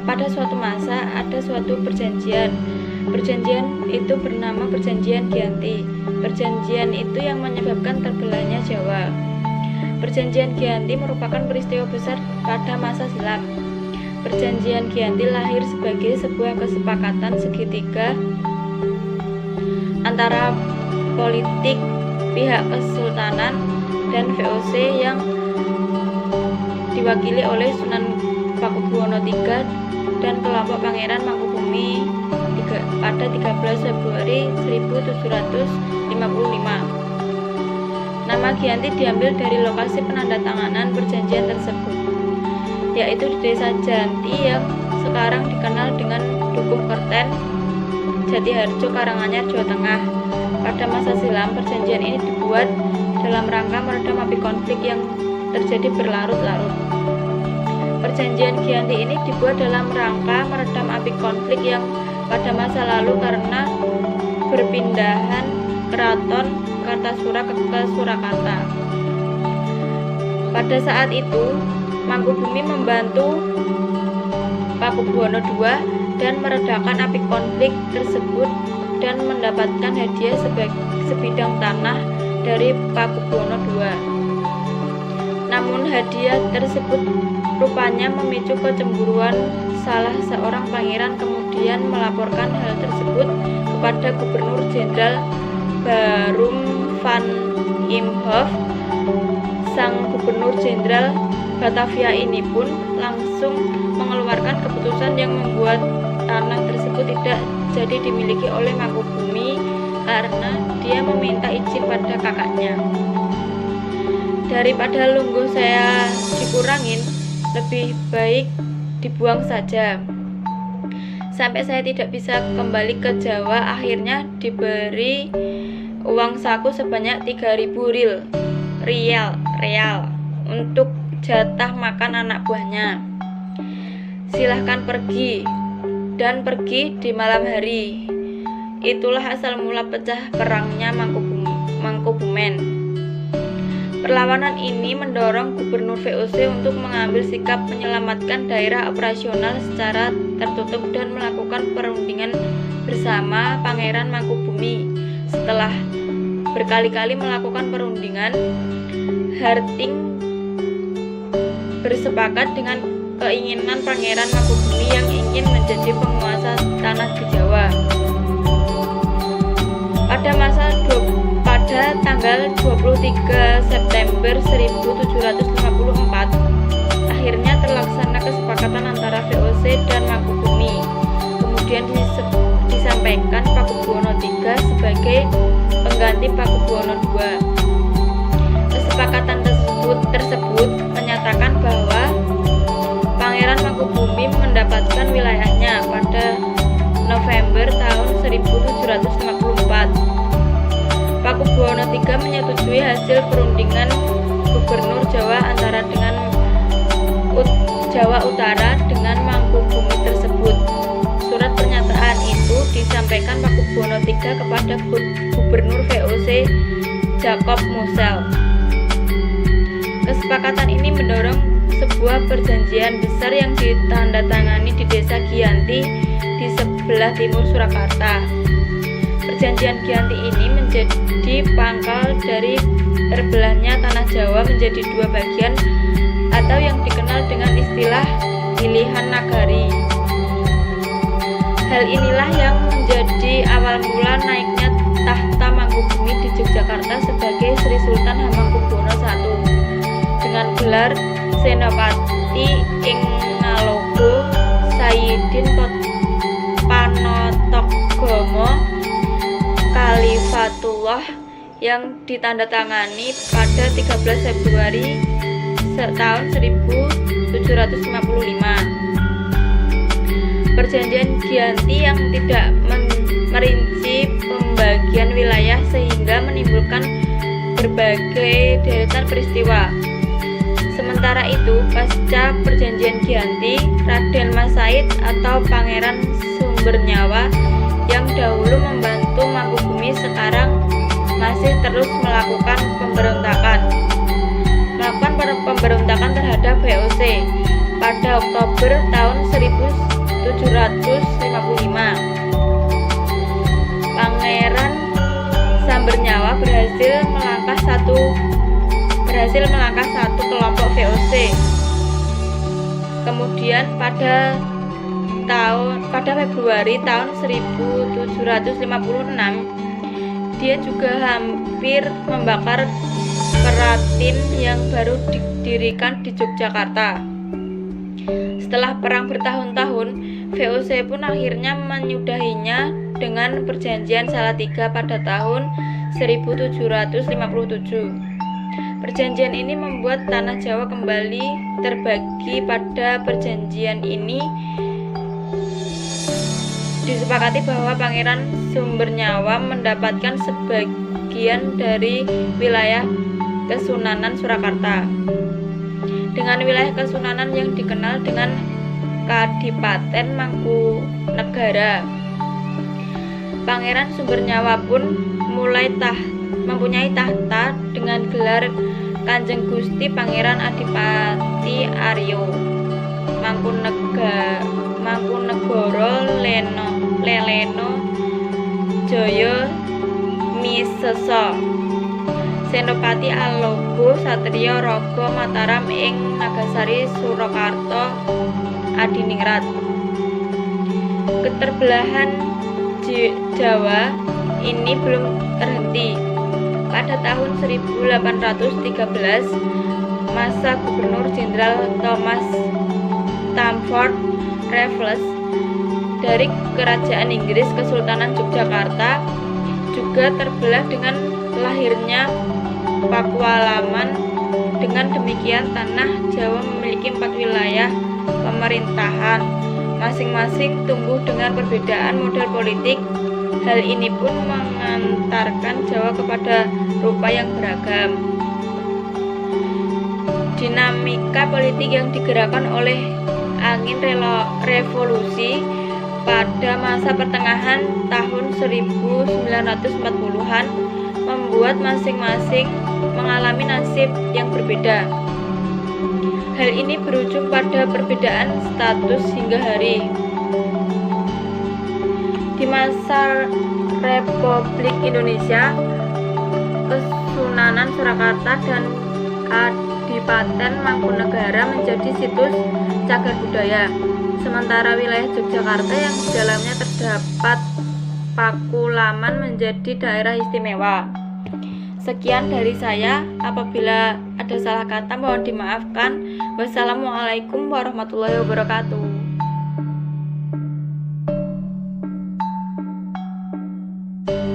pada suatu masa ada suatu perjanjian. Perjanjian itu bernama Perjanjian Giyanti. Perjanjian itu yang menyebabkan terbelahnya Jawa. Perjanjian Giyanti merupakan peristiwa besar pada masa silam. Perjanjian Giyanti lahir sebagai sebuah kesepakatan segitiga antara politik pihak Kesultanan dan VOC yang diwakili oleh Sunan Pakubuwono III dan kelompok Pangeran Mangkubumi pada 13 Februari 1755. Nama Giyanti diambil dari lokasi penandatanganan perjanjian tersebut, yaitu di Desa Janti yang sekarang dikenal dengan Dukuh Kerten, Jatiharjo, Karanganyar, Jawa Tengah. Pada masa silam, perjanjian ini dibuat dalam rangka meredam api konflik yang terjadi berlarut-larut. Perjanjian Giyanti ini dibuat dalam rangka meredam api konflik yang pada masa lalu karena berpindahan keraton Kartasura ke Surakarta. Pada saat itu, Mangkubumi membantu Pakubuwono II dan meredakan api konflik tersebut dan mendapatkan hadiah sebidang tanah dari Pakubuwono II. Namun hadiah tersebut rupanya memicu kecemburuan salah seorang pangeran, kemudian melaporkan hal tersebut kepada Gubernur Jenderal Barum van Imhoff. Sang Gubernur Jenderal Batavia ini pun langsung mengeluarkan keputusan yang membuat tanah tersebut tidak jadi dimiliki oleh Mangkubumi karena dia meminta izin pada kakaknya. Daripada lungguh saya dikurangin, lebih baik dibuang saja. Sampai saya tidak bisa kembali ke Jawa, akhirnya diberi uang saku sebanyak 3.000 rial untuk jatah makan anak buahnya. Silahkan pergi, dan pergi di malam hari. Itulah asal mula pecah perangnya Mangkubumen. Perlawanan ini mendorong Gubernur VOC untuk mengambil sikap menyelamatkan daerah operasional secara tertutup dan melakukan perundingan bersama Pangeran Mangkubumi. Setelah berkali-kali melakukan perundingan, Harting bersepakat dengan keinginan Pangeran Mangkubumi yang ingin menjadi penguasa tanah di Jawa. Pada tanggal 23 September 1754, akhirnya terlaksana kesepakatan antara VOC dan Mangkubumi. Kemudian disampaikan Pakubuwono III sebagai pengganti Pakubuwono II. Kesepakatan tersebut menyatakan bahwa Pangeran Mangkubumi mendapatkan wilayahnya pada November tahun 1754. Pakubuwono III menyetujui hasil perundingan Gubernur Jawa antara dengan Jawa Utara dengan Mangkubumi tersebut. Surat pernyataan itu disampaikan Pakubuwono III kepada Gubernur VOC Jacob Mussel. Kesepakatan ini mendorong sebuah perjanjian besar yang ditandatangani di Desa Giyanti di sebelah timur Surakarta. Perjanjian Giyanti ini menjadi pangkal dari terbelahnya tanah Jawa menjadi dua bagian atau yang dikenal dengan istilah pilihan nagari. Hal inilah yang menjadi awal mula naiknya tahta Mangkubumi di Yogyakarta sebagai Sri Sultan Hamengkubuwono I dengan gelar Senopati ing Ngalogo Sayyidin Panotagama Khalifatullah yang ditandatangani pada 13 Februari tahun 1755. Perjanjian Giyanti yang tidak merinci pembagian wilayah sehingga menimbulkan berbagai deretan peristiwa. Sementara itu, pasca Perjanjian Giyanti, Raden Mas Said atau Pangeran Sumbernyawa yang dahulu membantu Mangkubumi sekarang masih terus melakukan pemberontakan terhadap VOC. Pada Oktober tahun Kemudian pada Februari tahun 1756 dia juga hampir membakar keraton yang baru didirikan di Yogyakarta. Setelah perang bertahun-tahun, VOC pun akhirnya menyudahinya dengan perjanjian Salatiga pada tahun 1757. Perjanjian ini membuat tanah Jawa kembali terbagi. Pada perjanjian ini disepakati bahwa Pangeran Sumbernyawa mendapatkan sebagian dari wilayah Kesunanan Surakarta dengan wilayah Kesunanan yang dikenal dengan Kadipaten Mangkunegara. Pangeran Sumbernyawa pun mempunyai tahta dengan gelar Kanjeng Gusti Pangeran Adipati Aryo Mangkunegoro Leleno Jaya Misesa Senopati Alogo Satriya Raga Mataram ing Nagasari Surakarta Adiningrat. Keterbelahan Jawa ini belum terhenti. Pada tahun 1813, masa Gubernur Jenderal Thomas Stamford Raffles dari Kerajaan Inggris Kesultanan Yogyakarta juga terbelah dengan lahirnya Pakualaman. Dengan demikian, tanah Jawa memiliki 4 wilayah pemerintahan, masing-masing tumbuh dengan perbedaan model politik. Hal ini pun mengantarkan Jawa kepada rupa yang beragam. Dinamika politik yang digerakkan oleh angin revolusi pada masa pertengahan tahun 1940-an membuat masing-masing mengalami nasib yang berbeda. Hal ini berujung pada perbedaan status hingga hari. Di masa Republik Indonesia, Kesunanan Surakarta dan Kadipaten Mangkunegara menjadi situs cagar budaya, sementara wilayah Yogyakarta yang di dalamnya terdapat Pakualaman menjadi daerah istimewa. Sekian dari saya, apabila ada salah kata mohon dimaafkan. Wassalamualaikum warahmatullahi wabarakatuh.